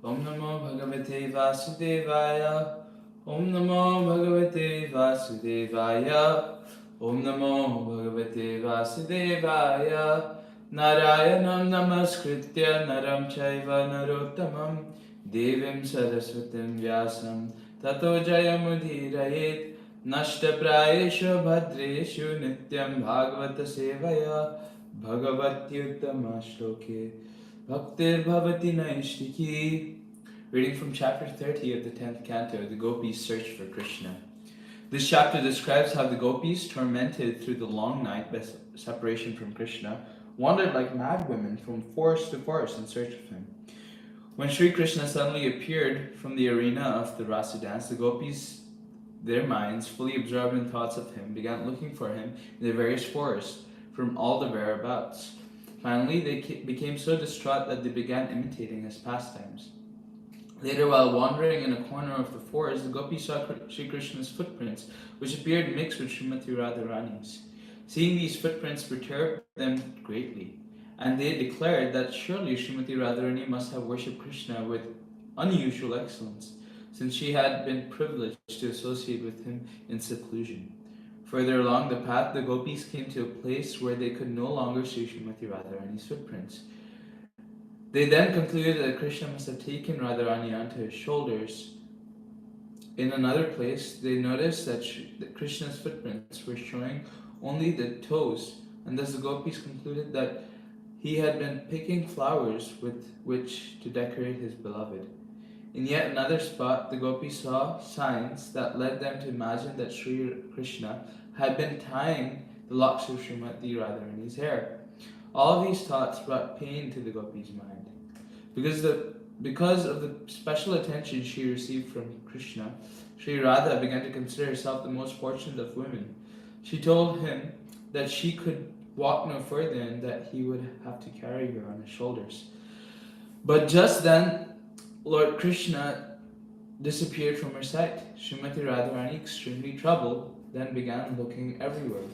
Om Namo Bhagavate Vasudevaya. Om Namo Bhagavate Vasudevaya. Om Namo Bhagavate Vasudevaya. Narayanam Namaskritya Naram Chaiva Narottamam Devim Saraswatim Vyasam Tato Jayamudhirayet Nashtaprayeshu Bhadreshu Nityam Bhagavata Sevaya Bhagavatyuttama Shloke Bhaktir Bhavati Naishtiki. Reading from chapter 30 of the 10th canto, the gopis search for Krishna. This chapter describes how the gopis, tormented through the long night by separation from Krishna, wandered like mad women from forest to forest in search of him. When Sri Krishna suddenly appeared from the arena of the Rasa dance, the gopis, their minds fully absorbed in thoughts of him, began looking for him in the various forests from all the whereabouts. Finally, they became so distraught that they began imitating his pastimes. Later, while wandering in a corner of the forest, the gopis saw Sri Krishna's footprints, which appeared mixed with Srimati Radharani's. Seeing these footprints perturbed them greatly, and they declared that surely Srimati Radharani must have worshipped Krishna with unusual excellence, since she had been privileged to associate with him in seclusion. Further along the path, the gopis came to a place where they could no longer see Srimati Radharani's footprints. They then concluded that Krishna must have taken Radharani onto his shoulders. In another place, they noticed that Krishna's footprints were showing only the toes, and thus the gopis concluded that he had been picking flowers with which to decorate his beloved. In yet another spot, the gopis saw signs that led them to imagine that Sri Krishna had been tying the locks of Srimati Radharani's hair. All of these thoughts brought pain to the gopis' mind. Because of the special attention she received from Krishna, Sri Radha began to consider herself the most fortunate of women. She told him that she could walk no further and that he would have to carry her on his shoulders. But just then, Lord Krishna disappeared from her sight. Srimati Radharani, extremely troubled, then began looking everywhere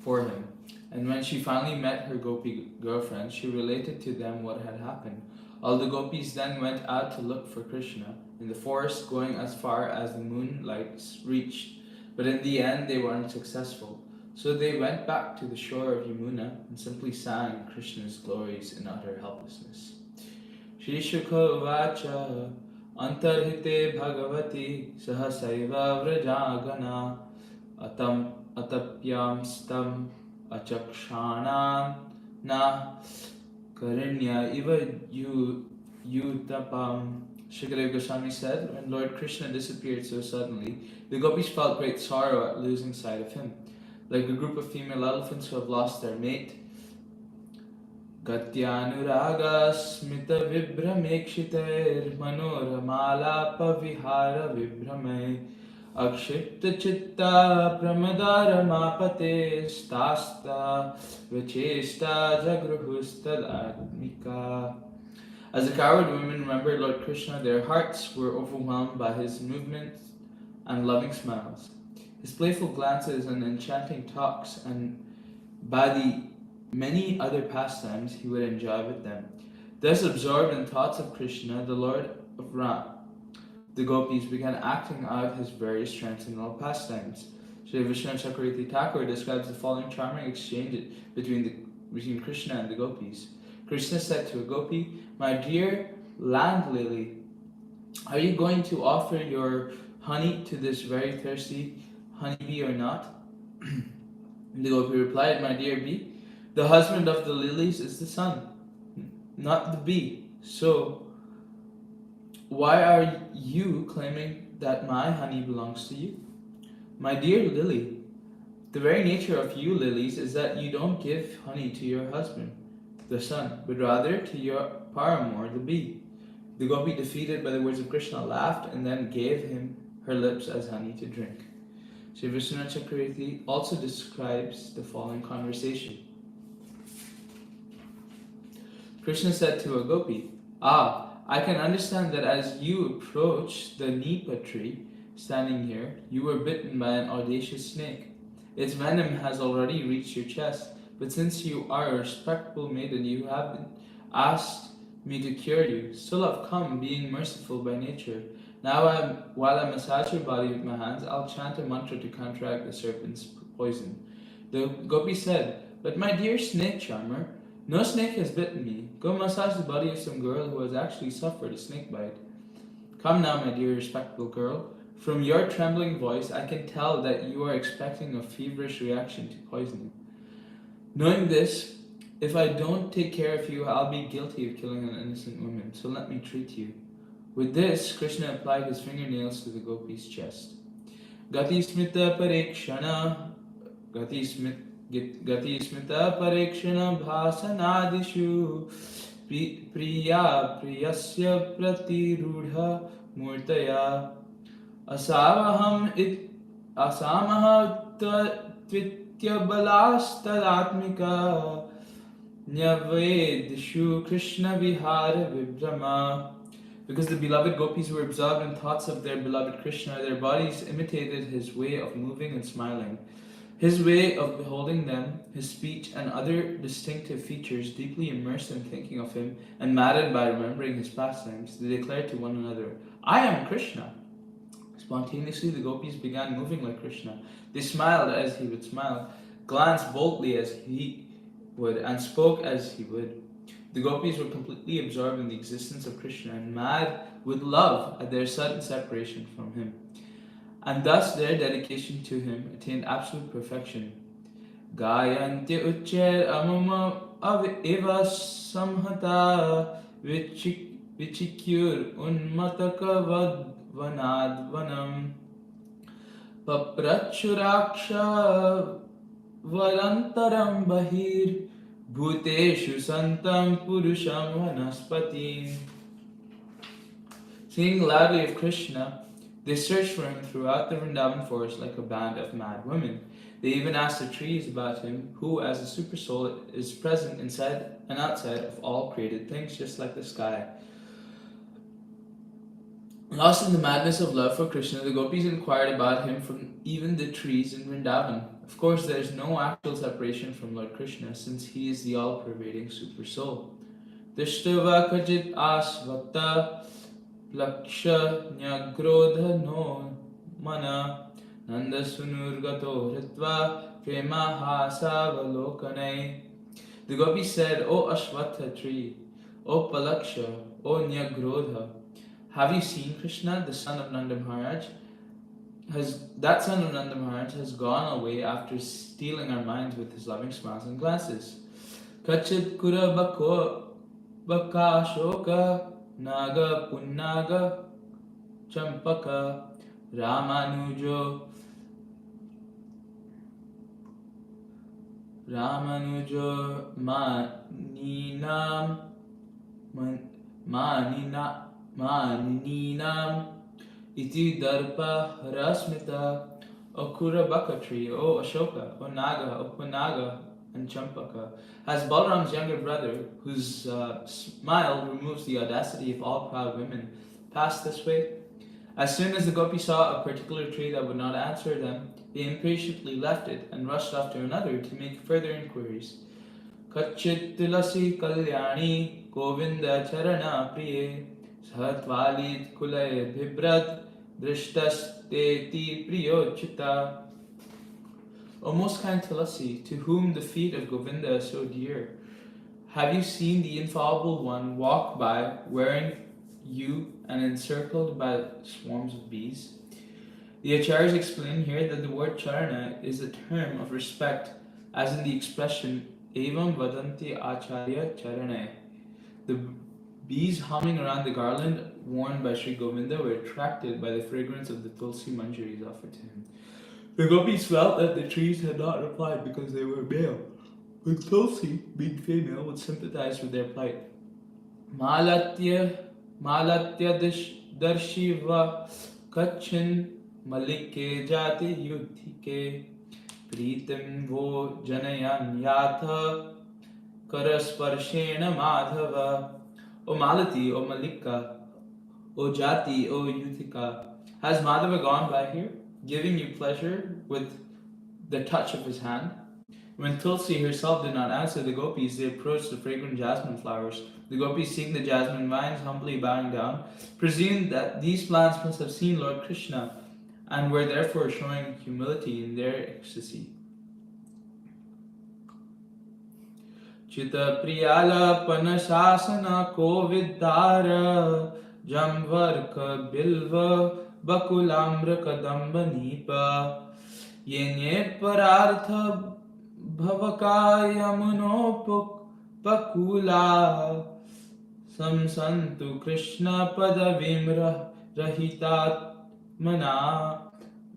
for him. And when she finally met her gopi girlfriends, she related to them what had happened. All the gopis then went out to look for Krishna in the forest, going as far as the moonlight reached. But in the end, they were unsuccessful. So they went back to the shore of Yamuna and simply sang Krishna's glories in utter helplessness. Shri Shukha Vacha Antarhite Bhagavati Sahasaiva Vrajagana Atapyam Stam Achakshanam Na Karinya Iva Yutapam. Shukadeva Goswami said, when Lord Krishna disappeared so suddenly, the gopis felt great sorrow at losing sight of him. Like a group of female elephants who have lost their mate, Gatyanuraga smita vibramekshiter manoramalapa vihara vibrame akshipta chitta pramadara mapate stasta vichesta jagruhustadadmika. As the coward women remembered Lord Krishna, their hearts were overwhelmed by his movements and loving smiles, his playful glances and enchanting talks, and by the many other pastimes he would enjoy with them. Thus absorbed in thoughts of Krishna, the Lord of Ram, the gopis began acting out his various transcendental pastimes. Sri Vishnu Chakravarti Thakur describes the following charming exchange between Krishna and the gopis. Krishna said to a gopi, "My dear land lily, are you going to offer your honey to this very thirsty honeybee or not?" The gopi replied, "My dear bee, the husband of the lilies is the sun, not the bee. So, why are you claiming that my honey belongs to you? My dear lily, the very nature of you lilies is that you don't give honey to your husband, the sun, but rather to your paramour, the bee." The gopi, defeated by the words of Krishna, laughed and then gave him her lips as honey to drink. Sri Vishnu Chakravarti also describes the following conversation. Krishna said to a gopi, "Ah, I can understand that as you approach the nipa tree standing here, you were bitten by an audacious snake. Its venom has already reached your chest, but since you are a respectable maiden, you haven't asked me to cure you. Still I've come, being merciful by nature. Now while I massage your body with my hands, I'll chant a mantra to counteract the serpent's poison. The gopi said, "But my dear snake charmer, no snake has bitten me. Go massage the body of some girl who has actually suffered a snake bite." "Come now, my dear respectable girl. From your trembling voice, I can tell that you are expecting a feverish reaction to poisoning. Knowing this, if I don't take care of you, I'll be guilty of killing an innocent woman, so let me treat you." With this, Krishna applied his fingernails to the gopi's chest. Gati smita parekshana, Gati smita parekshana bhasanadishu, priya priyasya pratirudha murtaya, asavaham it asamaha tvitya balastadaatmika, Nyavedishu Krishna Vihara Vibrama. Because the beloved gopis were absorbed in thoughts of their beloved Krishna, their bodies imitated his way of moving and smiling. His way of beholding them, his speech, and other distinctive features, deeply immersed in thinking of him and maddened by remembering his pastimes, they declared to one another, "I am Krishna." Spontaneously, the gopis began moving like Krishna. They smiled as he would smile, glanced boldly as he would, and spoke as he would. The gopis were completely absorbed in the existence of Krishna and mad with love at their sudden separation from him. And thus their dedication to him attained absolute perfection. Gayantya uchcher amama eva samhata vichikyur unmataka vadvanadvanam paprachuraksha varantaram bahir bhuteshu santam purusham vanaspati. Singing loudly of Krishna, they searched for him throughout the Vrindavan forest like a band of mad women. They even asked the trees about him, who, as a super soul, is present inside and outside of all created things, just like the sky. Lost in the madness of love for Krishna, the gopis inquired about him from even the trees in Vrindavan. Of course, there is no actual separation from Lord Krishna, since he is the all-pervading super soul. Tishtava kajit asvata laksha nyagrodha no mana nanda sunurgato hritva prema hasavalokane. The gopi said, "O Ashwatha tree, O Palaksha, O Nyagrodha, have you seen Krishna, the son of Nanda Maharaj? That son of Nanda Maharaj has gone away after stealing our minds with his loving smiles and glances. Kachit kura baka shoka naga punnaga champaka ramanujo maninam iti darpa rasmita. O Kurabaka tree, O Ashoka, O Naga, O Punaga, and Champaka, has Balram's younger brother, whose smile removes the audacity of all proud women, passed this way? As soon as the gopis saw a particular tree that would not answer them, they impatiently left it and rushed off to another to make further inquiries. Kachit tulasi kalyani govinda charana priye sahatvalit kulay bhibrat drishtasteti priyochita. O most kind Tulasi, to whom the feet of Govinda are so dear, have you seen the infallible one walk by wearing you and encircled by swarms of bees? The Acharyas explain here that the word charana is a term of respect, as in the expression evam vadanti acharya charane. The bees humming around the garland worn by Sri Govinda were attracted by the fragrance of the tulsi manjaris offered to him. The gopis felt that the trees had not replied because they were male, but Tulsi, being female, would sympathize with their plight. Malatya darshiva kachin malike jati yudhike pritim vo janayan yatha karasparshena madhava. O Malati, O Malika, O Jati, O Yuthika, has Madhava gone by here, giving you pleasure with the touch of his hand? When Tulsi herself did not answer the gopis, they approached the fragrant jasmine flowers. The gopis, seeing the jasmine vines humbly bowing down, presumed that these plants must have seen Lord Krishna and were therefore showing humility in their ecstasy. Chita priyala panasasana kovidara jamvarka bilva bakulamra kadamba nipa yenye parartha भवकायमुनोपकुला samsantu Krishna padavim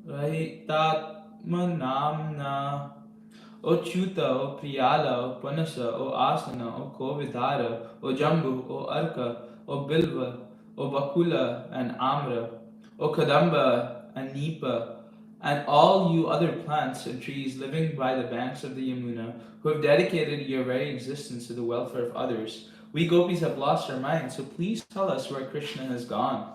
rahitatmanamna. O Chuta, O Priyala, O Panasa, O Asana, O Kovidara, O Jambu, O Arka, O Bilva, O Bakula and Amra, O Kadamba and Nipa, and all you other plants and trees living by the banks of the Yamuna, who have dedicated your very existence to the welfare of others. We gopis have lost our minds, so please tell us where Krishna has gone.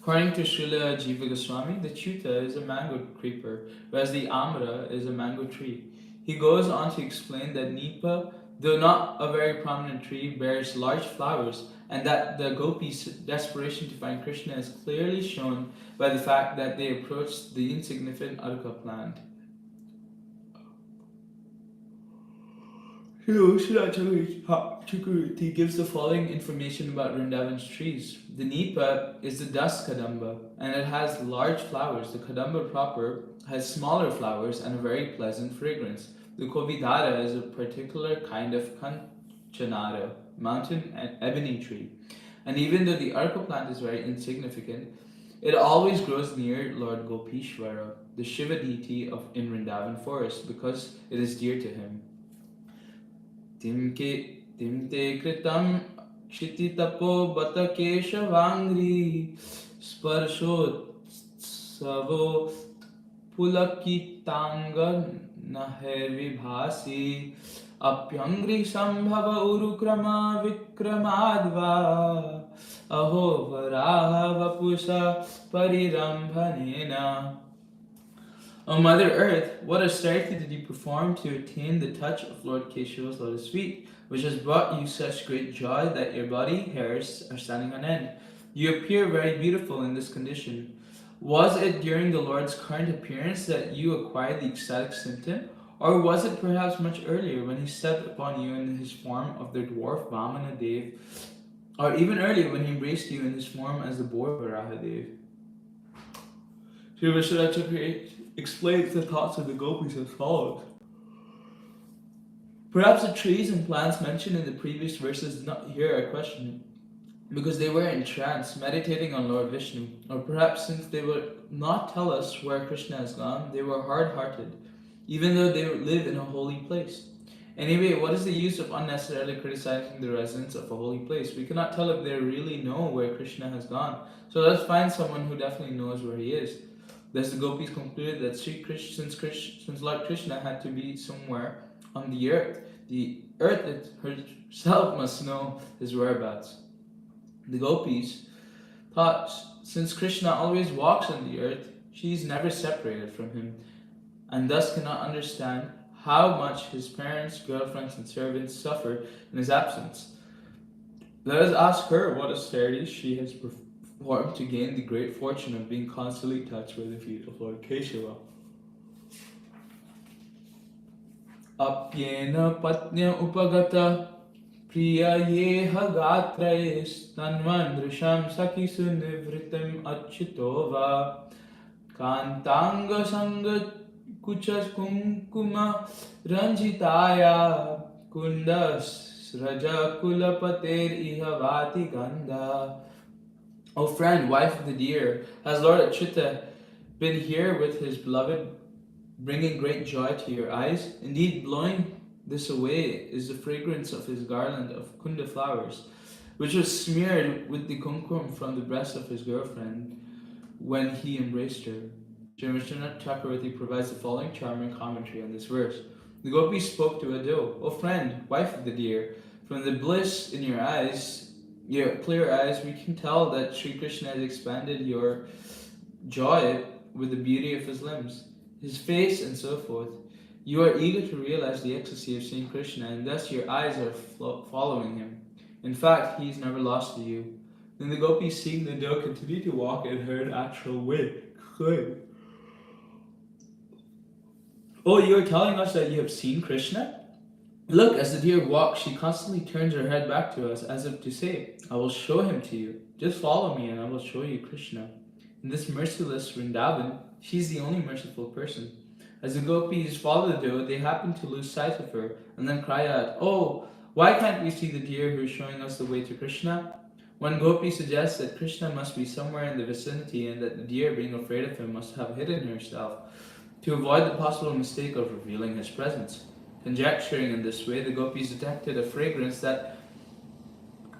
According to Srila Jiva Goswami, the Chuta is a mango creeper, whereas the Amra is a mango tree. He goes on to explain that Nipa, though not a very prominent tree, bears large flowers, and that the gopis' desperation to find Krishna is clearly shown by the fact that they approached the insignificant Arka plant. Chakravarti gives the following information about Vrindavan's trees. The Nipa is the dust kadamba, and it has large flowers. The kadamba proper has smaller flowers and a very pleasant fragrance. The Kovidara is a particular kind of kanchanara, mountain and ebony tree. And even though the Arka plant is very insignificant, it always grows near Lord Gopishwara, the Shiva deity in Vrindavan forest, because it is dear to him. Timte kritam kshititapo bata keshavangri sparshot savo pulakitanga nahervibhasi apyangri sambhava urukrama vikramadva aho varaha vapusa parirambhanena. O Mother Earth, what austerity did you perform to attain the touch of Lord Keshava's lotus feet, which has brought you such great joy that your body hairs are standing on end? You appear very beautiful in this condition. Was it during the Lord's current appearance that you acquired the ecstatic symptom, or was it perhaps much earlier when he stepped upon you in his form of the dwarf Vamana Dev, or even earlier when he embraced you in his form as the boar Varaha Dev? Sri Vishwanath explains the thoughts of the gopis as follows. Perhaps the trees and plants mentioned in the previous verses did not hear our question because they were in trance, meditating on Lord Vishnu, or perhaps since they would not tell us where Krishna has gone, they were hard-hearted, even though they live in a holy place. Anyway, what is the use of unnecessarily criticizing the residents of a holy place? We cannot tell if they really know where Krishna has gone, so let's find someone who definitely knows where he is. Thus the gopis concluded that since Lord Krishna had to be somewhere on the earth herself must know his whereabouts. The gopis thought, since Krishna always walks on the earth, she is never separated from him, and thus cannot understand how much his parents, girlfriends, and servants suffer in his absence. Let us ask her what austerities she has performed to gain the great fortune of being constantly touched by the feet of Lord Keshava. Apyena patnya upagata priya yeha gatrayes tanvandrisham sakisu nivritim achyutova kantanga sangat kuchas kumkuma ranjitaya kundas raja kulapater ihavati gandha. O friend, wife of the deer, has Lord Achyuta been here with his beloved, bringing great joy to your eyes? Indeed, blowing this away is the fragrance of his garland of kunda flowers, which was smeared with the kumkum from the breast of his girlfriend when he embraced her. Sri Vishwanath Chakravarti provides the following charming commentary on this verse. The gopis spoke to a doe, O friend, wife of the deer, from the bliss in your eyes, your clear eyes, we can tell that Sri Krishna has expanded your joy with the beauty of his limbs, his face, and so forth. You are eager to realize the ecstasy of seeing Krishna, and thus your eyes are following him. In fact, he is never lost to you. Then the gopis, seeing the doe continue to walk in her natural way, exclaimed, "Oh, you are telling us that you have seen Krishna? Look, as the deer walks, she constantly turns her head back to us, as if to say, I will show him to you. Just follow me, and I will show you Krishna." In this merciless Vrindavan, she is the only merciful person. As the gopis follow the doe, they happen to lose sight of her, and then cry out, "Oh, why can't we see the deer who is showing us the way to Krishna?" One gopi suggests that Krishna must be somewhere in the vicinity, and that the deer, being afraid of him, must have hidden herself to avoid the possible mistake of revealing his presence. Conjecturing in this way, the gopis detected a fragrance that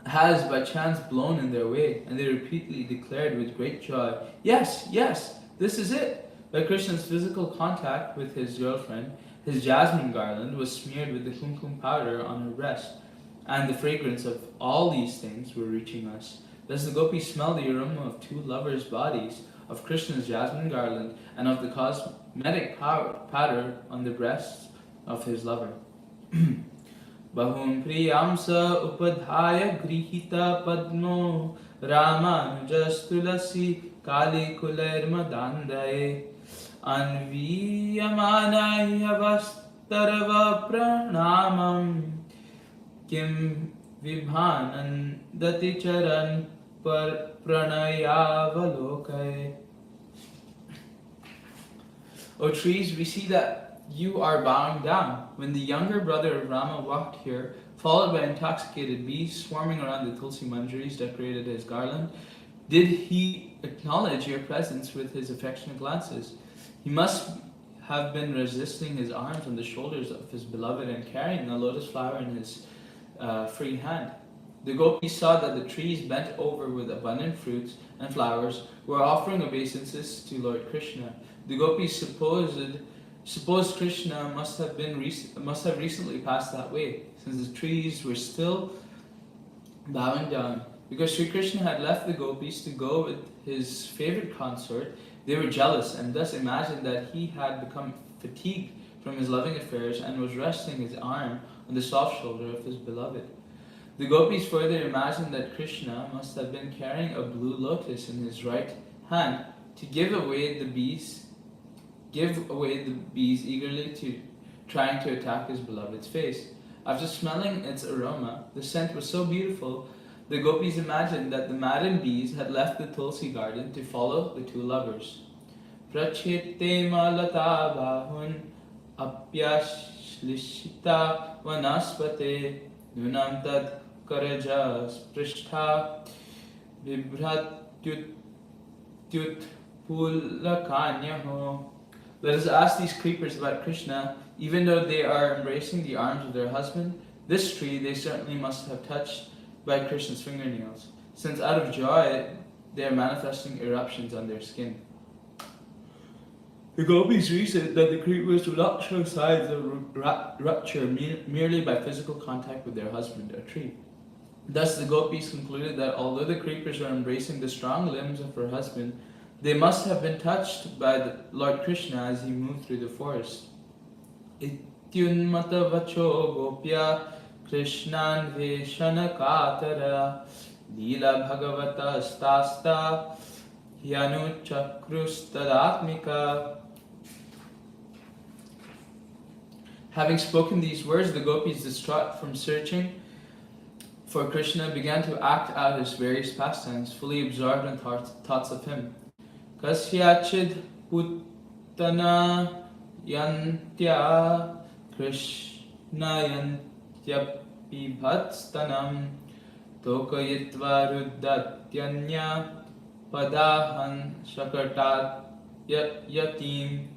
has by chance blown in their way, and they repeatedly declared with great joy, "Yes, yes, this is it." By Krishna's physical contact with his girlfriend, his jasmine garland was smeared with the kumkum powder on her breast, and the fragrance of all these things were reaching us. Thus the gopis smelled the aroma of two lovers' bodies, of Krishna's jasmine garland, and of the cosmetic powder on the breasts of his lover. Bahum priyamsa upadhaya grihita padmo Ramanujastulasi kali kuler madandaye Anviyamanaya vastarva pranamam Kim vibhanandati charan pranayavalokaye. O trees, we see that you are bowing down. When the younger brother of Rama walked here, followed by intoxicated bees swarming around the tulsi manjaris decorated as garland, did he acknowledge your presence with his affectionate glances? He must have been resisting his arms on the shoulders of his beloved and carrying a lotus flower in his free hand. The gopis saw that the trees bent over with abundant fruits and flowers were offering obeisances to Lord Krishna. The gopis supposed Krishna must have recently passed that way, since the trees were still bowing down. Because Sri Krishna had left the gopis to go with his favorite consort, they were jealous and thus imagined that he had become fatigued from his loving affairs and was resting his arm on the soft shoulder of his beloved. The gopis further imagined that Krishna must have been carrying a blue lotus in his right hand to give away the bees eagerly trying to attack his beloved's face. After smelling its aroma, the scent was so beautiful, the gopis imagined that the maddened bees had left the tulsi garden to follow the two lovers. Prachete malata bahun apyashlishita vanaspate nunam tad karaja sprishtha vibhratyut pulakanyaho. Let us ask these creepers about Krishna. Even though they are embracing the arms of their husband, this tree they certainly must have touched by Krishna's fingernails, since out of joy they are manifesting eruptions on their skin. The gopis reasoned that the creepers would not show signs of rupture merely by physical contact with their husband, a tree. Thus the gopis concluded that although the creepers were embracing the strong limbs of her husband, they must have been touched by the Lord Krishna as he moved through the forest. Ityunmata vacho gopya Krishnan veshana katara Leela bhagavata stasta Yanu chakrustadatmika. Having spoken these words, the gopis, distraught from searching for Krishna, began to act out his various pastimes, fully absorbed in thoughts of him. Kasyachid puttana yantya Krishna yantyapi bhatstanam tokayitva ruddatyanya padahan shakatat yatim.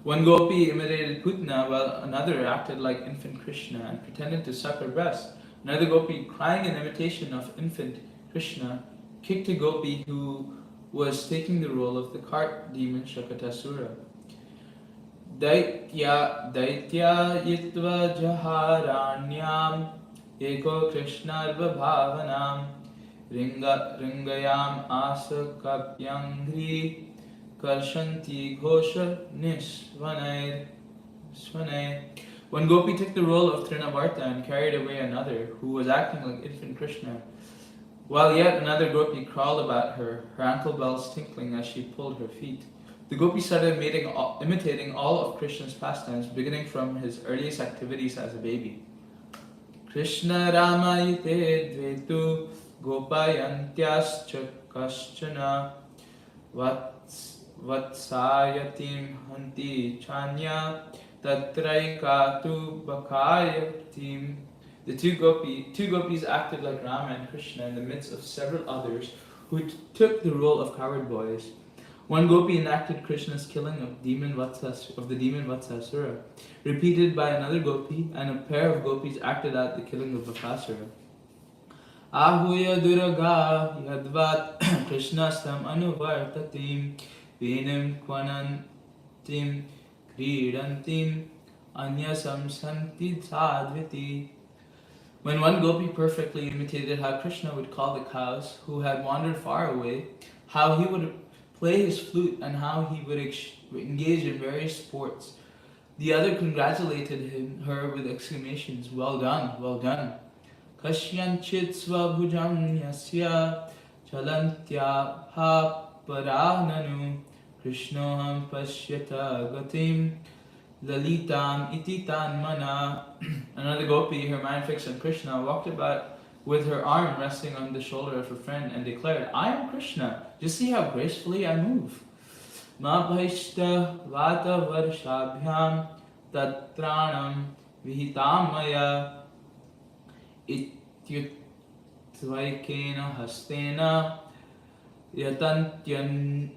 One gopi imitated Putna while another acted like infant Krishna and pretended to suck her breast. Another gopi, crying in imitation of infant Krishna, kicked a gopi who was taking the role of the cart demon Shakatasura. Daitya yitva jaharanyam eko krishnarva bhavanam ringayam asakapyangri karshanti ghosha nishvanair. Swane. One gopi took the role of Trinavarta and carried away another, who was acting like infant Krishna, while yet another gopi crawled about her, her ankle bells tinkling as she pulled her feet. The gopi started imitating all of Krishna's pastimes, beginning from his earliest activities as a baby. Krishna Ramayate Dvetu Gopayantyascha Kaschana Vatsayatim Hanti Chanya Tatraikatu Bakayatim. The two gopis acted like Rama and Krishna in the midst of several others who took the role of coward boys. One gopi enacted Krishna's killing of the demon Vatsasura, repeated by another gopi, and a pair of gopis acted out the killing of Bakasura. Ahuya Duraga Yadvat Krishnastam Anuvartatim Venim Kwanantim Kridantim Anyasam Santi Sadviti. When one gopi perfectly imitated how Krishna would call the cows who had wandered far away, how he would play his flute, and how he would engage in various sports, the other congratulated her with exclamations, "Well done, well done." Kashyanchit svabhujam yasya chalantya ha parananu Krishnoham pashyata gatim lalitam iti tanmana. Another gopi, her mind fixed on Krishna, walked about with her arm resting on the shoulder of her friend and declared, "I am Krishna. Just see how gracefully I move." Ma bhaishta vata varshabhyam tatranam vihitamaya ityutvaikena hastena yatantyunni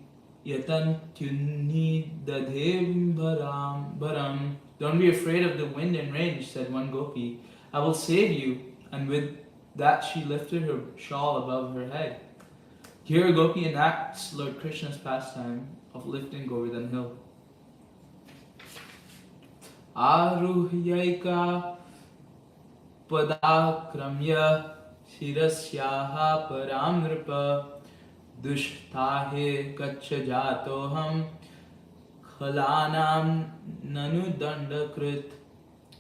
dadhem bharam. Don't be afraid of the wind and rain, said one gopi. I will save you. And with that she lifted her shawl above her head. Here a gopi enacts Lord Krishna's pastime of lifting Govardhan hill. Aruhyaika padakramya shirasyaha paramripa dushtahe kachajatoham khalanam nanudandakrit.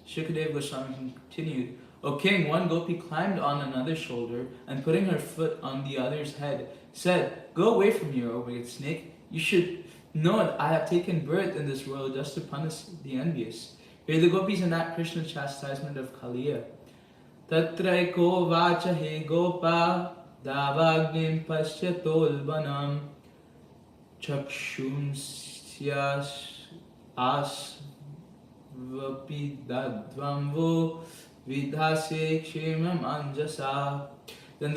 Shukadeva Goswami continued, "O king, one gopi climbed on another's shoulder and putting her foot on the other's head, said, 'Go away from here, O wicked snake. You should know that I have taken birth in this world just to punish the envious.'" Here the gopis enact Krishna's chastisement of Kaliya. Tatraiko vacha he gopa davagnim pashyatolbanam chakshumsyas asvapidadvamvo vidhase kshemam anjasa. Then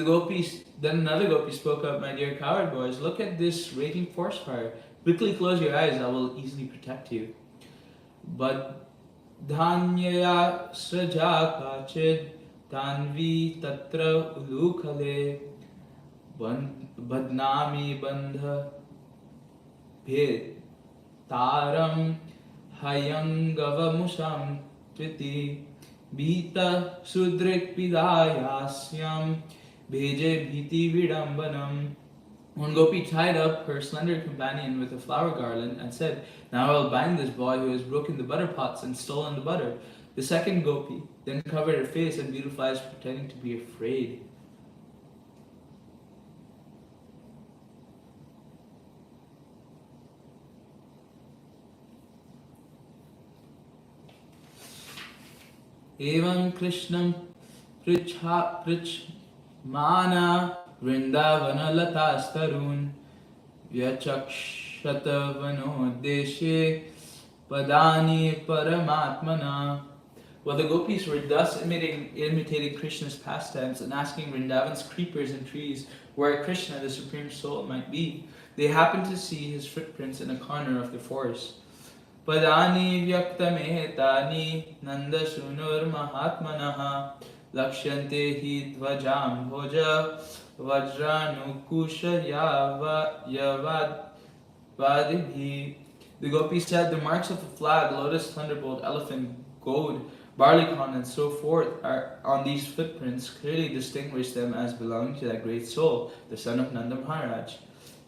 another gopi spoke up, "My dear coward boys, look at this raging forest fire. Quickly close your eyes, I will easily protect you." But dhanyaya saja kachid tanvi tatra ulukhale badnami bandha bhed taram hayangavamusam tviti bhita sudrik pidayasyam bheje bhiti vidambanam. One gopi tied up her slender companion with a flower garland and said, "Now I will bind this boy who has broken the butter pots and stolen the butter." The second gopi then covered her face and beautiful eyes, pretending to be afraid. Evam Krishnam Prichmana Vrindavana Latastarun Vyachakshata Deshe Padani Paramatmana. While the gopis were thus imitating Krishna's pastimes and asking Vrindavan's creepers and trees where Krishna, the Supreme Soul, might be, they happened to see his footprints in a corner of the forest. Padani vyaktametani nandasunur mahatmanaha lakshante hi dvajam bhoja vajranukusha yavadibhi. The gopis said, "The marks of a flag, lotus, thunderbolt, elephant, goad, barleycorn, and so forth are on these footprints clearly distinguish them as belonging to that great soul, the son of Nanda Maharaj."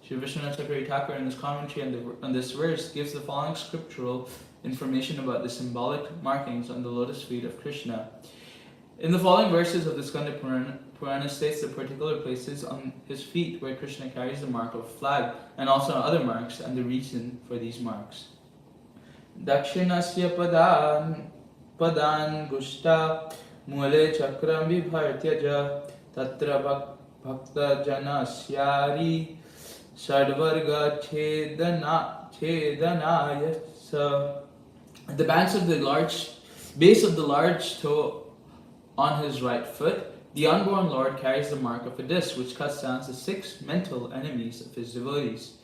Sri Vishwanath Chakravarti Thakur in his commentary on this verse gives the following scriptural information about the symbolic markings on the lotus feet of Krishna. In the following verses of the Skanda Purana states the particular places on his feet where Krishna carries the mark of flag and also other marks and the reason for these marks. Dakshinasya padan gushta mule chakram vibhartyaja tatra bhakta janasyari sadvarga chedanaya sa. At the base of the large toe on his right foot, the unborn Lord carries the mark of a disc which cuts down the 6 mental enemies of his devotees.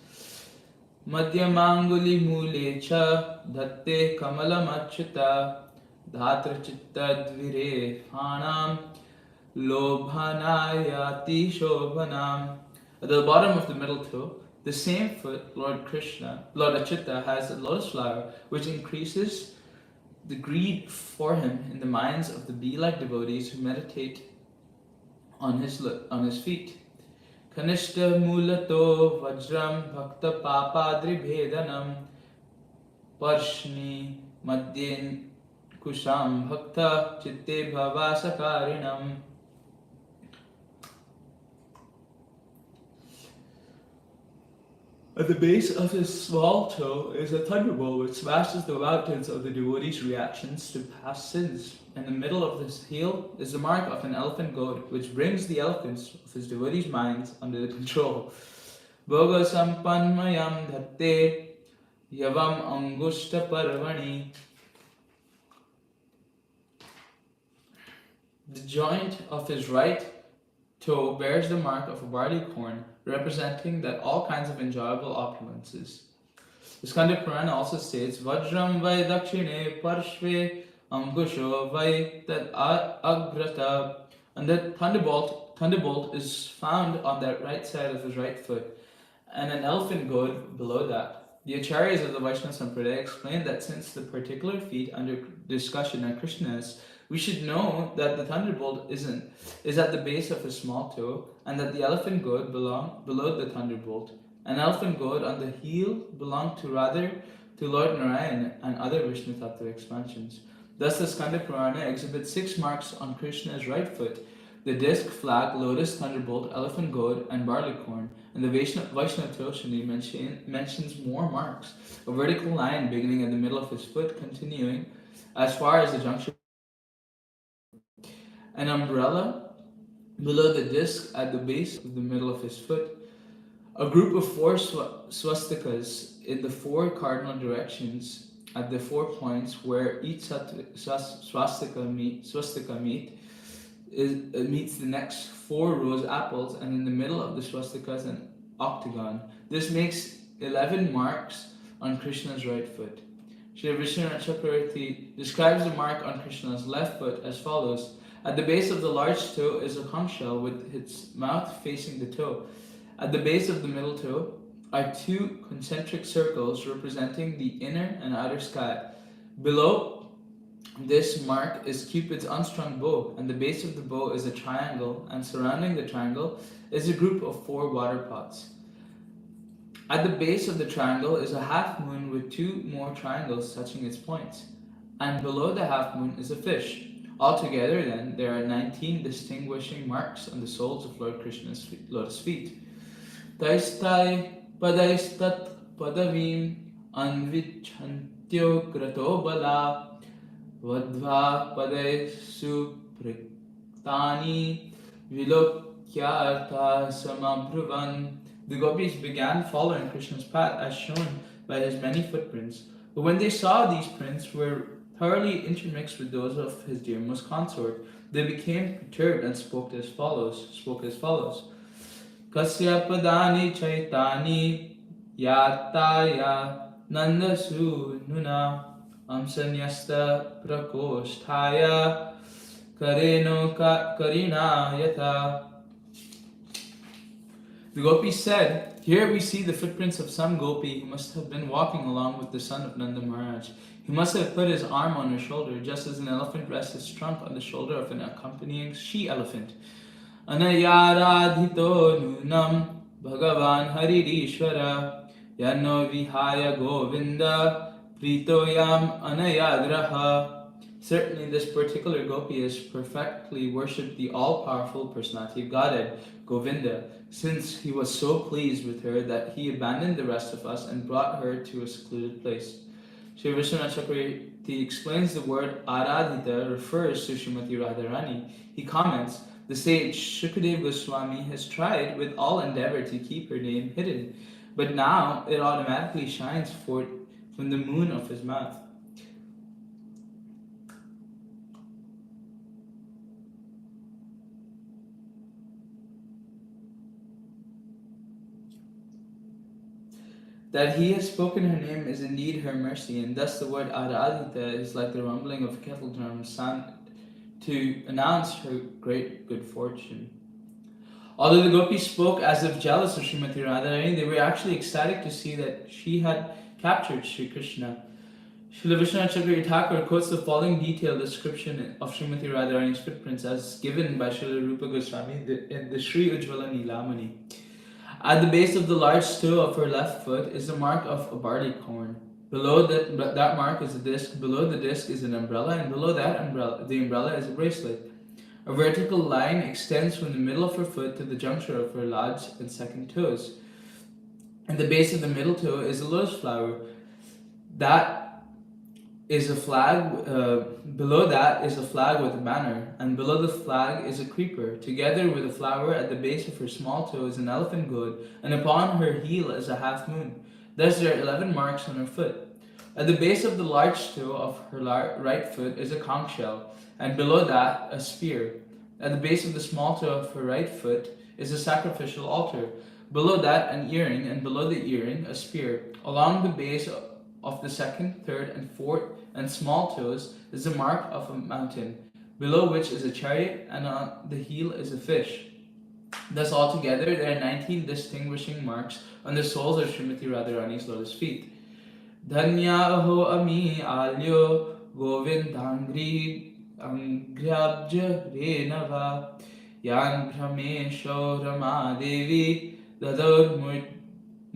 Madhyamanguli mule cha dhatte kamalamachyuta dhatra chitta dvire phanam lobhanayati shobhanam. At the bottom of the middle toe, the same foot, Lord Achyuta, has a lotus flower which increases the greed for him in the minds of the bee-like devotees who meditate on his feet. Kanishta mulato vajram bhakta papadri bhedanam parshni madyen kusham bhakta chitte bhavasakarinam. At the base of his small toe is a thunderbolt which smashes the mountains of the devotee's reactions to past sins. In the middle of his heel is the mark of an elephant goad, which brings the elephants of his devotees' minds under the control. Bhoga sampanmayam dhatte yavam angushta parvani. The joint of his right toe bears the mark of a barley corn, representing that all kinds of enjoyable opulences. The Skanda Purana also states, Vajram vai dakshine parshve angusho vai tad agrata, and that thunderbolt is found on that right side of his right foot, and an elephant goad below that. The Acharyas of the Vaishnava Sampradaya explained that since the particular feet under discussion are Krishna's, we should know that the thunderbolt is at the base of his small toe, and that the elephant goad belong below the thunderbolt. An elephant goad on the heel belonged to Lord Narayan and other Vishnu Tattva expansions. Thus the Skanda Purana exhibits 6 marks on Krishna's right foot: the disc, flag, lotus, thunderbolt, elephant goad, and barley corn. And the Vaishnava Toshani mentions more marks: a vertical line beginning at the middle of his foot, continuing as far as the junction, an umbrella below the disc at the base of the middle of his foot, a group of 4 swastikas in the 4 cardinal directions at the 4 points where each swastika meets the next 4 rose apples, and in the middle of the swastika is an octagon. This makes 11 marks on Krishna's right foot. Shri Vishwanath Chakravarti describes the mark on Krishna's left foot as follows. At the base of the large toe is a conch shell with its mouth facing the toe. At the base of the middle toe are 2 concentric circles representing the inner and outer sky. Below this mark is Cupid's unstrung bow, and the base of the bow is a triangle, and surrounding the triangle is a group of 4 water pots. At the base of the triangle is a half moon with 2 more triangles touching its points, and below the half moon is a fish. Altogether, then, there are 19 distinguishing marks on the soles of Lord Krishna's lotus feet. Taistai padaistat padavim anvichantyo krato bala vadva padaisu priktani vilokyartha samabhruvan. The gopis began following Krishna's path as shown by his many footprints. But when they saw these prints were thoroughly intermixed with those of his dearmost consort, they became perturbed and spoke as follows. Kasya padani chaitani yataya nandasu nuna amsanyasta prakosthaya karina yata. The gopis said, "Here we see the footprints of some gopi who must have been walking along with the son of Nanda Maharaj. He must have put his arm on her shoulder, just as an elephant rests its trunk on the shoulder of an accompanying she-elephant. Anayaradhito nunam bhagavan haririshvara yanno vihaya govinda Pritoyam Anayagraha. Certainly, this particular gopi has perfectly worshipped the all-powerful personality of Godhead, Govinda, since he was so pleased with her that he abandoned the rest of us and brought her to a secluded place. Sri Vishwanath Chakravarti explains the word Aradhita refers to Srimati Radharani. He comments, the sage Shukadev Goswami has tried with all endeavor to keep her name hidden, but now it automatically shines forth from the moon of his mouth. That he has spoken her name is indeed her mercy, and thus the word Aradhita is like the rumbling of kettle drums sound to announce her great good fortune. Although the gopis spoke as if jealous of Srimati Radharani, they were actually ecstatic to see that she had captured Sri Krishna. Srila Vishwanath Chakravarti Thakur quotes the following detailed description of Srimati Radharani's footprints as given by Srila Rupa Goswami in the Sri Ujjvala Nilamani. At the base of the large toe of her left foot is the mark of a barley corn. Below that mark is a disc, below the disc is an umbrella, and below that the umbrella is a bracelet. A vertical line extends from the middle of her foot to the juncture of her large and second toes. At the base of the middle toe is a lotus flower. That is a flag, below that is a flag with a banner, and below the flag is a creeper. Together with a flower at the base of her small toe is an elephant goad, and upon her heel is a half moon. Thus there are 11 marks on her foot. At the base of the large toe of her right foot is a conch shell, and below that a spear. At the base of the small toe of her right foot is a sacrificial altar. Below that an earring, and below the earring a spear. Along the base of the second, third, and fourth and small toes is the mark of a mountain, below which is a chariot, and on the heel is a fish. Thus altogether there are 19 distinguishing marks on the soles of Srimati Radharani's lotus feet. Dhanya aho ami alyo govindangri angrabja renava yan brahmesho ramadevi dador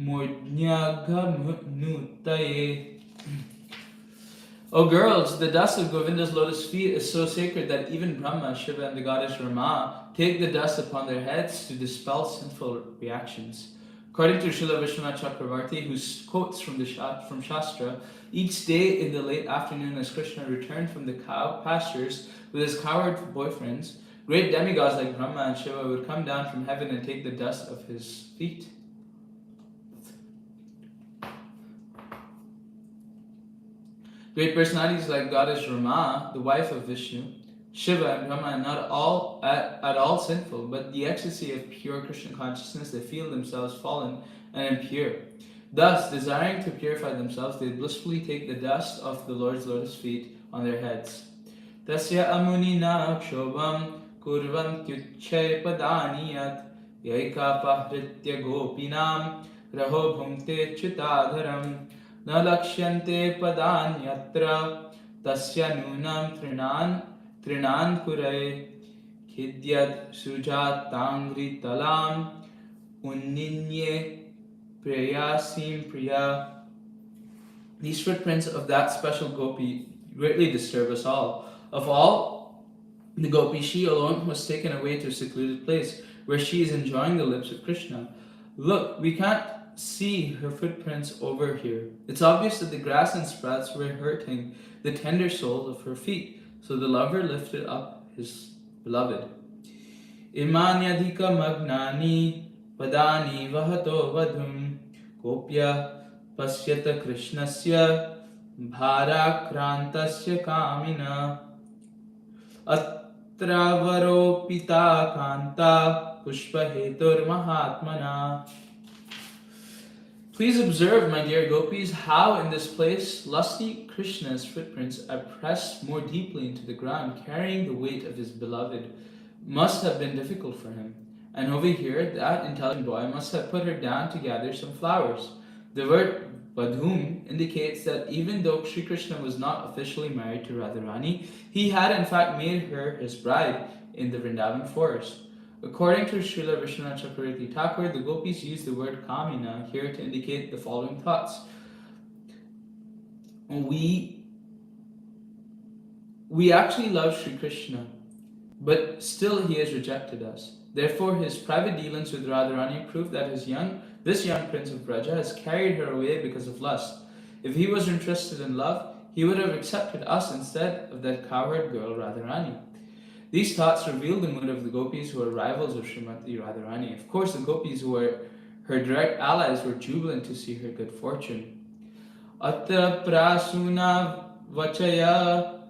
mudnyaghamnutaye. O girls, the dust of Govinda's lotus feet is so sacred that even Brahma, Shiva, and the goddess Rama take the dust upon their heads to dispel sinful reactions. According to Srila Vishwanath Chakravarti, who quotes from Shastra, each day in the late afternoon as Krishna returned from the cow pastures with his cowherd boyfriends, great demigods like Brahma and Shiva would come down from heaven and take the dust of his feet. Great personalities like goddess Rama, the wife of Vishnu, Shiva, and Brahma are not at all sinful, but the ecstasy of pure Krishna consciousness, they feel themselves fallen and impure. Thus, desiring to purify themselves, they blissfully take the dust of the Lord's lotus feet on their heads. Tasya amunina kshobam kurvam kyuchay padaniyat yaika pahritya gopinam raho bhumte chitadharam na lakshante padanyatra tasya nunam trinan kurai khidyat sujatangri talam unninye preyasim priya. These footprints of that special gopi greatly disturb us all. Of all the gopis, she alone was taken away to a secluded place where she is enjoying the lips of Krishna. Look, we can't see her footprints over here. It's obvious that the grass and sprouts were hurting the tender soles of her feet, so the lover lifted up his beloved. Imanyadhika magnani padani vahato vadhum kopya pasyata krishnasya bharakrantasya kamina atravaro pita kanta pushpahetur mahatmana. Please observe, my dear gopis, how in this place lusty Krishna's footprints are pressed more deeply into the ground, carrying the weight of his beloved. Must have been difficult for him. And over here, that intelligent boy must have put her down to gather some flowers. The word Vadhum indicates that even though Sri Krishna was not officially married to Radharani, he had in fact made her his bride in the Vrindavan forest. According to Srila Vishwanath Chakravarti Thakur, the gopis use the word Kamina here to indicate the following thoughts. we actually love Sri Krishna, but still he has rejected us. Therefore, his private dealings with Radharani prove that this young prince of Braja has carried her away because of lust. If he was interested in love, he would have accepted us instead of that cowherd girl Radharani. These thoughts reveal the mood of the gopis who are rivals of Srimati Radharani. Of course, the gopis who were her direct allies were jubilant to see her good fortune. Atra prasuna vachaya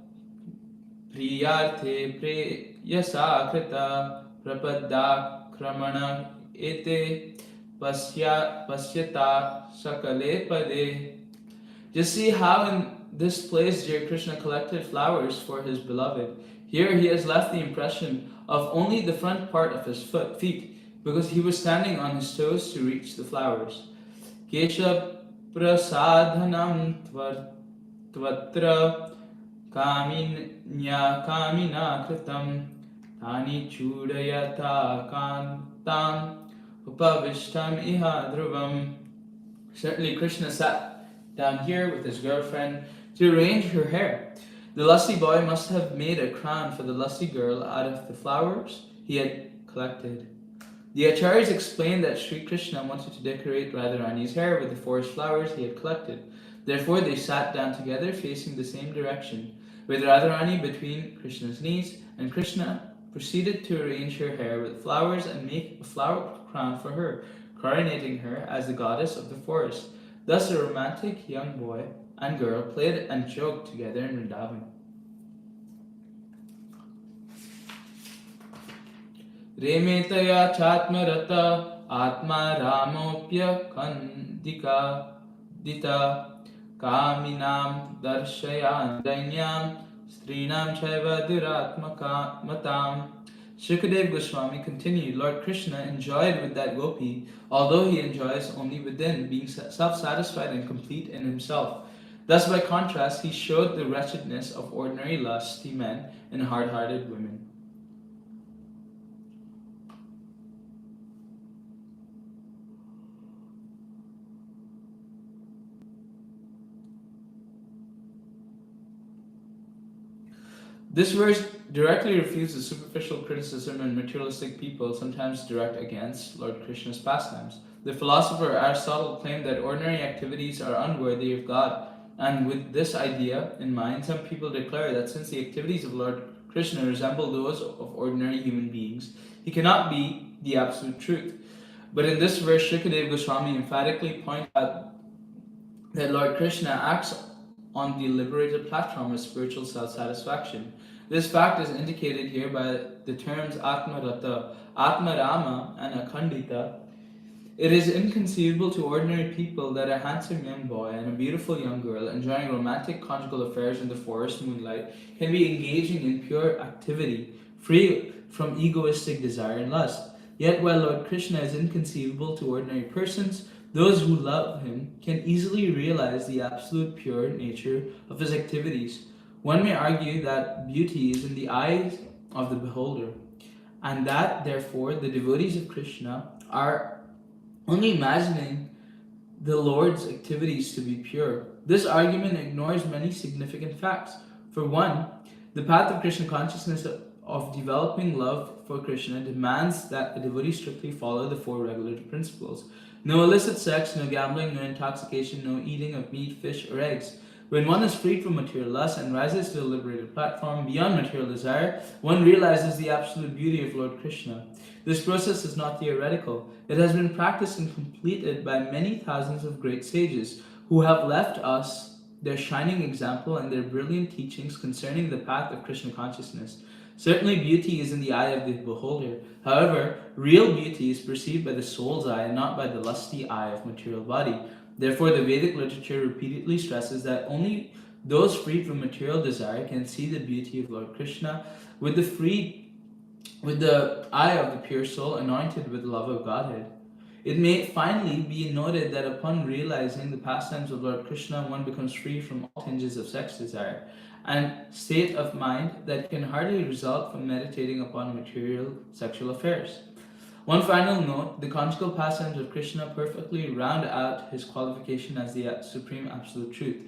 priyarthe preyasa krita prapadakramana ete pasyata sakale pade. Just see how in this place Jai Krishna collected flowers for his beloved. Here he has left the impression of only the front part of his feet, because he was standing on his toes to reach the flowers. Kesha prasadhanam tvatra kamina kritam tani chudayata kantam upavishtam iha dhruvam. Certainly Krishna sat down here with his girlfriend to arrange her hair. The lusty boy must have made a crown for the lusty girl out of the flowers he had collected. The acharyas explained that Sri Krishna wanted to decorate Radharani's hair with the forest flowers he had collected. Therefore they sat down together facing the same direction, with Radharani between Krishna's knees, and Krishna proceeded to arrange her hair with flowers and make a flower crown for her, coronating her as the goddess of the forest. Thus a romantic young boy and girl played and joked together in Vrindavan. Remetaya chatmarata atma ramopya kandika dita kaminam darshayan dainyam strinam chaiva duratmaka matam. Shukadev Goswami continued, Lord Krishna enjoyed with that gopi, although he enjoys only within, being self-satisfied and complete in himself. Thus, by contrast, he showed the wretchedness of ordinary lusty men and hard-hearted women. This verse directly refutes the superficial criticism and materialistic people sometimes direct against Lord Krishna's pastimes. The philosopher Aristotle claimed that ordinary activities are unworthy of God, and with this idea in mind, some people declare that since the activities of Lord Krishna resemble those of ordinary human beings, he cannot be the absolute truth. But in this verse, Shukadev Goswami emphatically points out that Lord Krishna acts on the liberated platform of spiritual self-satisfaction. This fact is indicated here by the terms Atmarata, Atmarama, and Akhandita. It is inconceivable to ordinary people that a handsome young boy and a beautiful young girl enjoying romantic conjugal affairs in the forest moonlight can be engaging in pure activity, free from egoistic desire and lust. Yet while Lord Krishna is inconceivable to ordinary persons, those who love him can easily realize the absolute pure nature of his activities. One may argue that beauty is in the eyes of the beholder, and that therefore the devotees of Krishna are only imagining the Lord's activities to be pure. This argument ignores many significant facts. For one, the path of Krishna consciousness of developing love for Krishna demands that the devotee strictly follow the four regulative principles. No illicit sex, no gambling, no intoxication, no eating of meat, fish, or eggs. When one is freed from material lust and rises to the liberated platform beyond material desire, one realizes the absolute beauty of Lord Krishna. This process is not theoretical. It has been practiced and completed by many thousands of great sages who have left us their shining example and their brilliant teachings concerning the path of Krishna consciousness. Certainly beauty is in the eye of the beholder. However, real beauty is perceived by the soul's eye and not by the lusty eye of material body. Therefore, the Vedic literature repeatedly stresses that only those freed from material desire can see the beauty of Lord Krishna with the eye of the pure soul anointed with the love of Godhead. It may finally be noted that upon realizing the pastimes of Lord Krishna, one becomes free from all tinges of sex desire, and state of mind that can hardly result from meditating upon material sexual affairs. One final note, the conjugal pastimes of Krishna perfectly round out his qualification as the supreme absolute truth.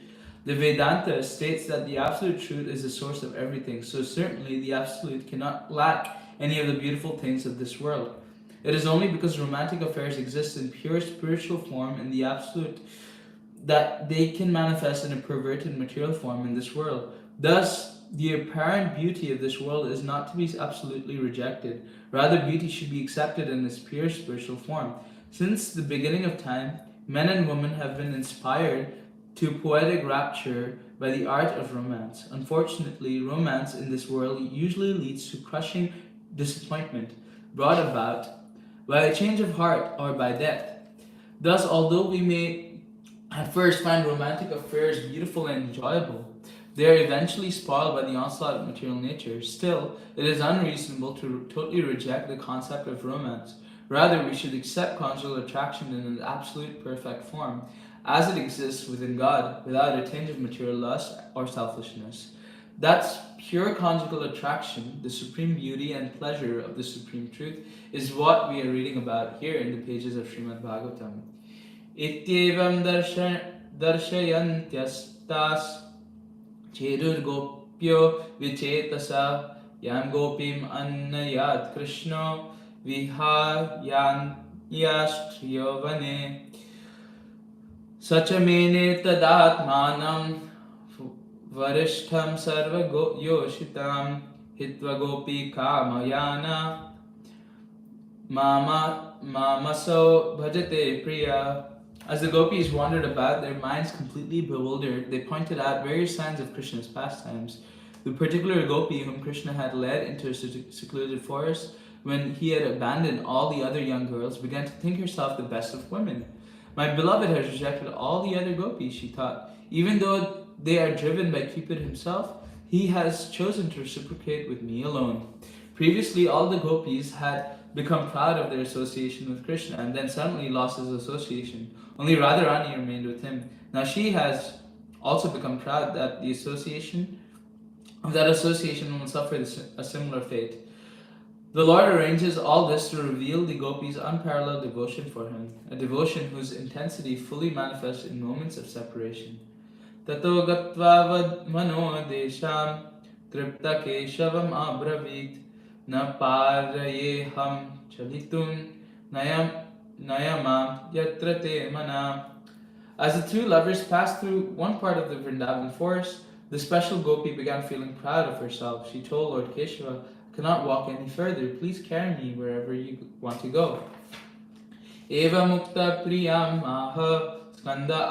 The Vedanta states that the absolute truth is the source of everything, so certainly the absolute cannot lack any of the beautiful things of this world. It is only because romantic affairs exist in pure spiritual form in the absolute that they can manifest in a perverted material form in this world. Thus, the apparent beauty of this world is not to be absolutely rejected. Rather, beauty should be accepted in its pure spiritual form. Since the beginning of time, men and women have been inspired to poetic rapture by the art of romance. Unfortunately, romance in this world usually leads to crushing disappointment brought about by a change of heart or by death. Thus, although we may at first find romantic affairs beautiful and enjoyable, they are eventually spoiled by the onslaught of material nature. Still, it is unreasonable to totally reject the concept of romance. Rather, we should accept conjugal attraction in an absolute perfect form, as it exists within God, without a tinge of material lust or selfishness. That's pure conjugal attraction, the supreme beauty and pleasure of the supreme truth, is what we are reading about here in the pages of Srimad Bhagavatam. Ityevam darshayantyastas Cherurgopyo vichetasa yam gopim annayat krishno vihayanyashtriyovane sachamene tadatmanam varishtham sarva yoshitam hitva gopi kamayana mamaso bhajate priya. As the gopis wandered about, their minds completely bewildered, they pointed out various signs of Krishna's pastimes. The particular gopi whom Krishna had led into a secluded forest, when he had abandoned all the other young girls, began to think herself the best of women. My beloved has rejected all the other gopis, she thought. Even though they are driven by Cupid himself, he has chosen to reciprocate with me alone. Previously, all the gopis had become proud of their association with Krishna and then suddenly lost his association. Only Radharani remained with him. Now she has also become proud that that association will suffer a similar fate. The Lord arranges all this to reveal the gopis' unparalleled devotion for him, a devotion whose intensity fully manifests in moments of separation. Tato gatva vad mano desham tripta keshavam abravit na parayeham chalitun nayamam yatra te mana. As the two lovers passed through one part of the Vrindavan forest, the special gopi began feeling proud of herself. She told Lord Keshava, I cannot walk any further. Please carry me wherever you want to go. Eva mukta priyam aha skanda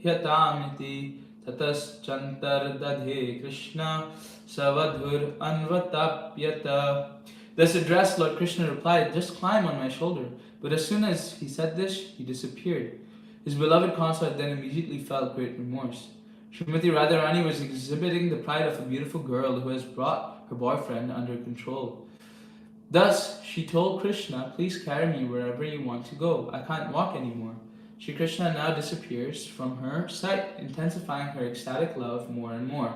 aruhyatamiti tatas chantar dadhe Krishna savadhur anvatapyata. Thus addressed, Lord Krishna replied, just climb on my shoulder. But as soon as he said this, he disappeared. His beloved consort then immediately felt great remorse. Srimati Radharani was exhibiting the pride of a beautiful girl who has brought her boyfriend under control. Thus, she told Krishna, please carry me wherever you want to go. I can't walk anymore. Shri Krishna now disappears from her sight, intensifying her ecstatic love more and more.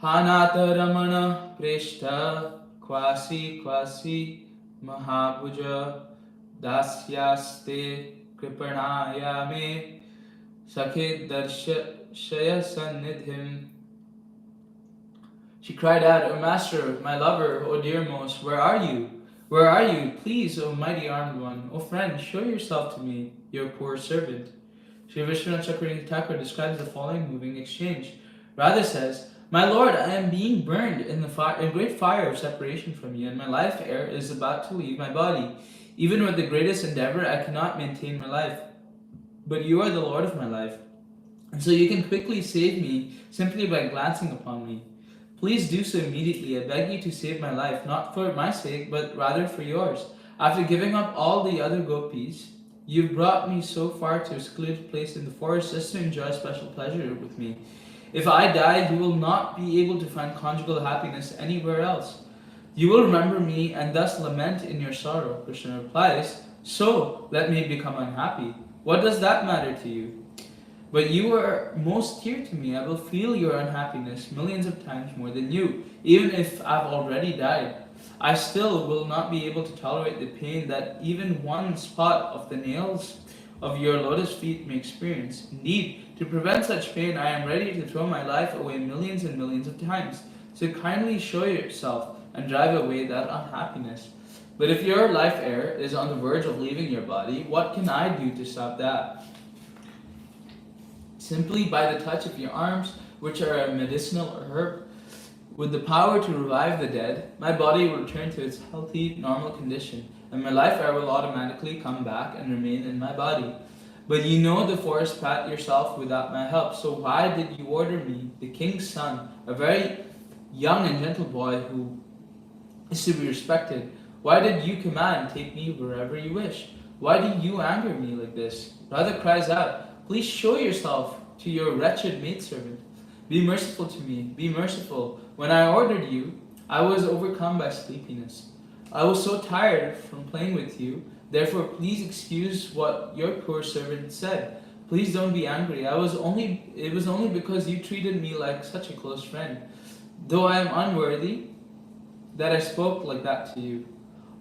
Hanata Ramana Preshta Kwasi Mahabhuja Dasyaste Kripanaya me Sakhe Darshaya Sannidhim. She cried out, O Master, my lover, O dearmost, where are you? Where are you? Please, O mighty armed one, O friend, show yourself to me, your poor servant. Sri Vishwanath Chakravarti Thakur describes the following moving exchange. Radha says, my Lord, I am being burned in a great fire of separation from you, and my life air is about to leave my body. Even with the greatest endeavor, I cannot maintain my life. But you are the Lord of my life, and so you can quickly save me simply by glancing upon me. Please do so immediately. I beg you to save my life, not for my sake, but rather for yours. After giving up all the other gopis, you've brought me so far to a secluded place in the forest just to enjoy special pleasure with me. If I die, you will not be able to find conjugal happiness anywhere else. You will remember me and thus lament in your sorrow. Krishna replies, so let me become unhappy. What does that matter to you? But you are most dear to me. I will feel your unhappiness millions of times more than you. Even if I've already died, I still will not be able to tolerate the pain that even one spot of the nails of your lotus feet may experience. Indeed, to prevent such pain, I am ready to throw my life away millions and millions of times. So kindly show yourself and drive away that unhappiness. But if your life air is on the verge of leaving your body, what can I do to stop that? Simply by the touch of your arms, which are a medicinal herb, with the power to revive the dead, my body will return to its healthy, normal condition, and my life air will automatically come back and remain in my body. But you know the forest path yourself without my help, so why did you order me, the king's son, a very young and gentle boy who is to be respected? Why did you command, take me wherever you wish? Why do you anger me like this? Radha cries out, please show yourself to your wretched maidservant. Be merciful to me, be merciful. When I ordered you, I was overcome by sleepiness. I was so tired from playing with you, therefore please excuse what your poor servant said. Please don't be angry. It was only because you treated me like such a close friend. Though I am unworthy, that I spoke like that to you.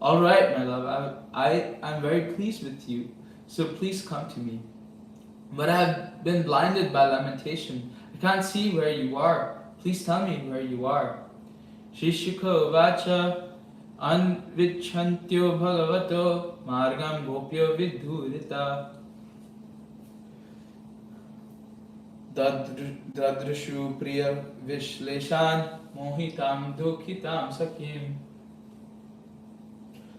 All right, my love, I'm very pleased with you, so please come to me. But I have been blinded by lamentation. I can't see where you are. Please tell me where you are. Shishiko vacha anvichantyo bhagavato margam gopyo vidhurita dadrishu priya vishleshan mohitam dukhitam sakim.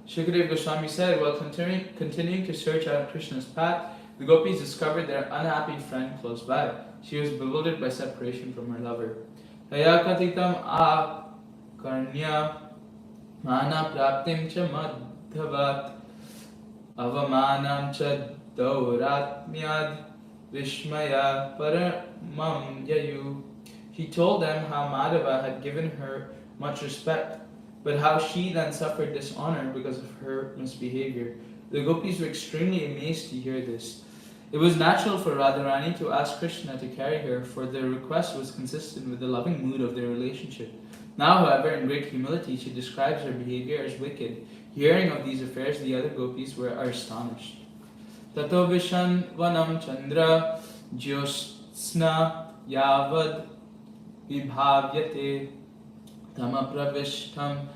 Shukadeva Goswami said, while continuing to search out Krishna's path, the gopis discovered their unhappy friend close by. She was bewildered by separation from her lover. Taya katitam akarnya mana praptim cha madhavat avamanam cha dauratmyad vishmaya paramam yayu. He told them how Madhava had given her much respect, but how she then suffered dishonor because of her misbehavior. The gopis were extremely amazed to hear this. It was natural for Radharani to ask Krishna to carry her, for their request was consistent with the loving mood of their relationship. Now, however, in great humility, she describes her behavior as wicked. Hearing of these affairs, the other gopis are astonished. Tato vishan vanam chandra jyosna yavad vibhavyate tamapravishtam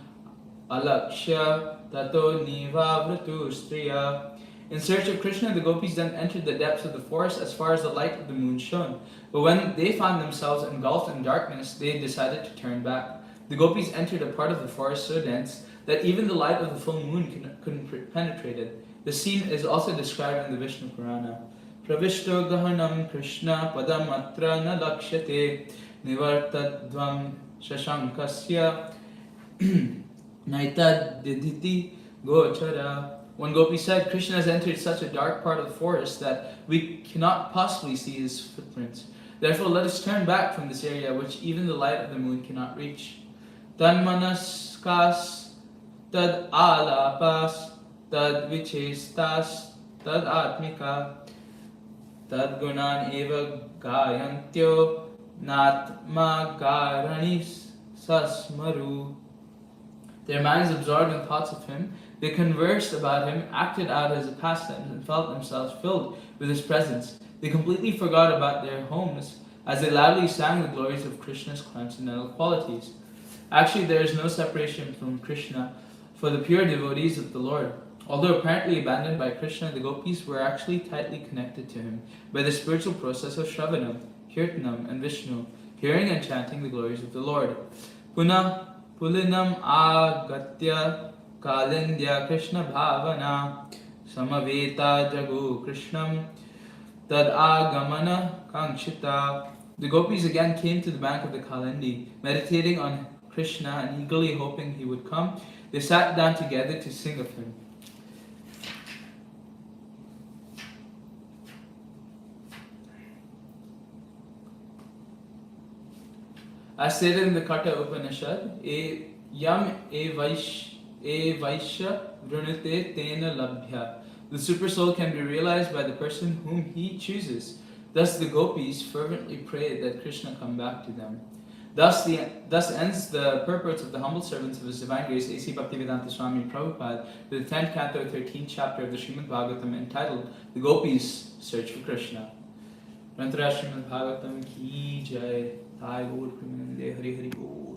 alakshya tato nivavratu striya. In search of Krishna, the gopis then entered the depths of the forest as far as the light of the moon shone. But when they found themselves engulfed in darkness, they decided to turn back. The gopis entered a part of the forest so dense that even the light of the full moon couldn't penetrate it. The scene is also described in the Vishnu Purana. Pravishto gahanam Krishna padam atra na lakshyate nivartadvam shashankasya naitad diditi gochara. One gopi said, Krishna has entered such a dark part of the forest that we cannot possibly see his footprints. Therefore, let us turn back from this area which even the light of the moon cannot reach. Tanmanaskas tad alapas tad vichestas tad atmika tad gunan eva gayantyo natma garanis sasmaru. Their minds absorbed in thoughts of him, they conversed about him, acted out as a pastime, and felt themselves filled with his presence. They completely forgot about their homes as they loudly sang the glories of Krishna's transcendental qualities. Actually, there is no separation from Krishna for the pure devotees of the Lord. Although apparently abandoned by Krishna, the gopis were actually tightly connected to him by the spiritual process of Shravanam, Kirtanam, and Vishnu, hearing and chanting the glories of the Lord. Puna Pulinam agatya kalindya Krishna bhavana samaveta jagu Krishnam tad agamana kankshita. The gopis again came to the bank of the Kalindi, meditating on Krishna and eagerly hoping he would come. They sat down together to sing of him. As stated in the Katha Upanishad, yam e vaishya vrunate tena labhya. The supersoul can be realized by the person whom he chooses. Thus the gopis fervently prayed that Krishna come back to them. Thus ends the purports of the humble servants of His Divine Grace A.C. Bhaktivedanta Swami Prabhupada with the 10th canto, 13th chapter of the Srimad Bhagavatam entitled The Gopis' Search for Krishna. Mantra Srimad Bhagavatam ki jai, Thai Gaur Premanande Hari Hari Bol.